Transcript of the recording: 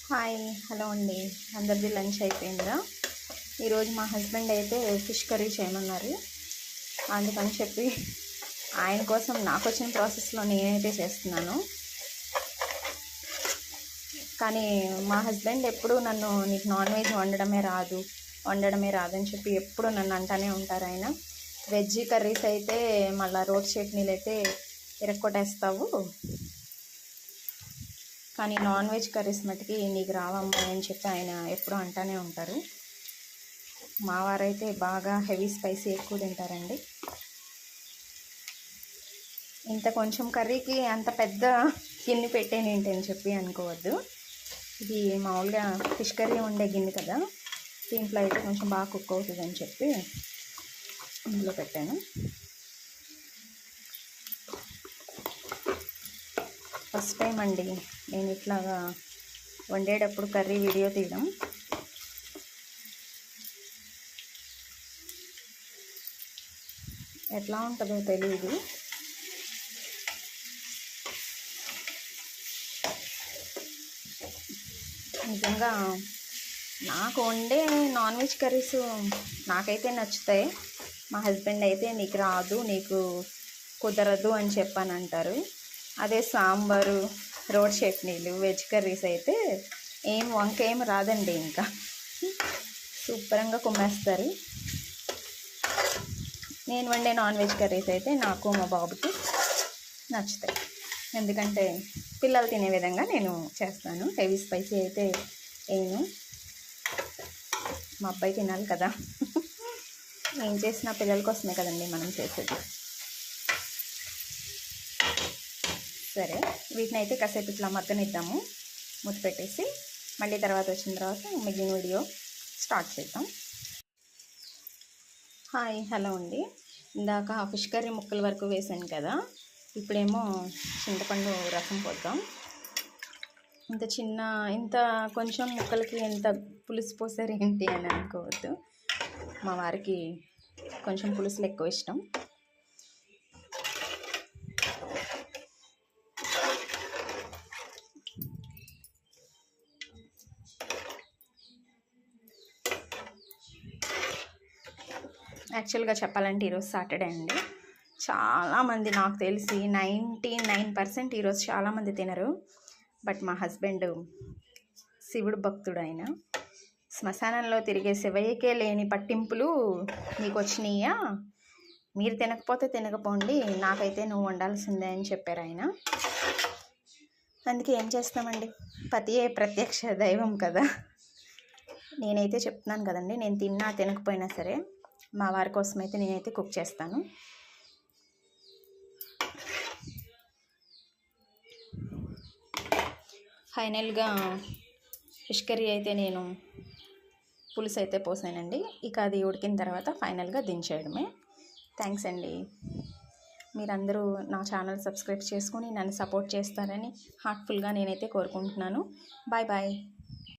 Hi hello అండి. అందరిది lunch అయిపోయిందా? ఈరోజు మా హస్బెండ్ అయితే ఫిష్ కర్రీ చేయమన్నారు. అందుకని చెప్పి ఆయన కోసం నాకు వచ్చిన ప్రాసెస్లో నేనైతే చేస్తున్నాను. కానీ మా హస్బెండ్ ఎప్పుడు నన్ను నీకు నాన్ వెజ్ వండడమే రాదని చెప్పి ఎప్పుడు నన్ను అంటానే ఉంటారు. ఆయన వెజ్ కర్రీస్ అయితే మళ్ళీ రోడ్ చట్నీలు అయితే ఇరక్కొట్టేస్తావు, కానీ నాన్ వెజ్ కర్రీస్ మటుకి నీకు రావమ్మా అని చెప్పి ఆయన ఎప్పుడూ అంటానే ఉంటారు. మా వారైతే బాగా హెవీ స్పైసీ ఎక్కువ తింటారండి. ఇంత కొంచెం కర్రీకి అంత పెద్ద గిన్నె పెట్టేనేంటి అని చెప్పి అనుకోవద్దు. ఇది మామూలుగా ఫిష్ కర్రీ ఉండే గిన్నె కదా, దీంట్లో అయితే కొంచెం బాగా కుక్ అవుతుంది అని చెప్పి ఇందులో పెట్టాను. ఫస్ట్ టైం అండి నేను ఇట్లాగా వండేటప్పుడు కర్రీ వీడియో తీయడం. ఎట్లా ఉంటుందో తెలియదు. నిజంగా నాకు వండే నాన్ వెజ్ కర్రీస్ నాకైతే నచ్చుతాయి. మా హస్బెండ్ అయితే నీకు రాదు, నీకు కుదరదు అని చెప్పని అంటారు. అదే సాంబారు, రోడ్ చట్నీలు, వెజ్ కర్రీస్ అయితే వంకేం రాదండి. ఇంకా శుభ్రంగా కుమ్మేస్తారు. నేను వండే నాన్ వెజ్ కర్రీస్ అయితే నాకు మా బాబుకి నచ్చుతాయి. ఎందుకంటే పిల్లలు తినే విధంగా నేను చేస్తాను. హెవీ స్పైసీ అయితే వేయను. మా అబ్బాయి తినాలి కదా. నేను చేసిన పిల్లల కోసమే కదండి మనం చేసేది. సరే, వీటిని అయితే కాసేపు ఇట్లా మగ్గనిద్దాము, మూత పెట్టేసి మళ్ళీ తర్వాత వచ్చిన తర్వాత మిగిలిన వీడియో స్టార్ట్ చేద్దాం. హాయ్ హలో అండి. ఇందాక ఫిష్ కర్రీ ముక్కల వరకు వేసాను కదా, ఇప్పుడేమో చింతపండు రసం పోద్దాం. ఇంత కొంచెం ముక్కలకి ఎంత పులుసు పోసారు ఏంటి అని అనుకోవద్దు. మా వారికి కొంచెం పులుసులు ఎక్కువ ఇష్టం. యాక్చువల్గా చెప్పాలంటే ఈరోజు సాటర్డే అండి. చాలామంది, నాకు తెలిసి 99% ఈరోజు చాలామంది తినరు. బట్ మా హస్బెండ్ శివుడు భక్తుడు. ఆయన శ్మశానంలో తిరిగే శివయ్యకే లేని పట్టింపులు నీకు వచ్చినాయా, మీరు తినకపోతే తినకపోండి, నాకైతే నువ్వు వండాల్సిందే అని చెప్పారు ఆయన. అందుకే ఏం చేస్తామండి, పతియే ప్రత్యక్ష దైవం కదా. నేనైతే చెప్తున్నాను కదండి, నేను తిన్నా తినకపోయినా సరే మా వారి కోసం అయితే నేనైతే కుక్ చేస్తాను. ఫైనల్గా ఫిష్ కర్రీ అయితే నేను పులుసు అయితే పోసానండి. ఇక అది ఉడికిన తర్వాత ఫైనల్గా దించేయడమే. థ్యాంక్స్ అండి. మీరందరూ నా ఛానల్ సబ్స్క్రైబ్ చేసుకొని నన్ను సపోర్ట్ చేస్తారని హార్ట్ఫుల్గా నేనైతే కోరుకుంటున్నాను. Bye bye.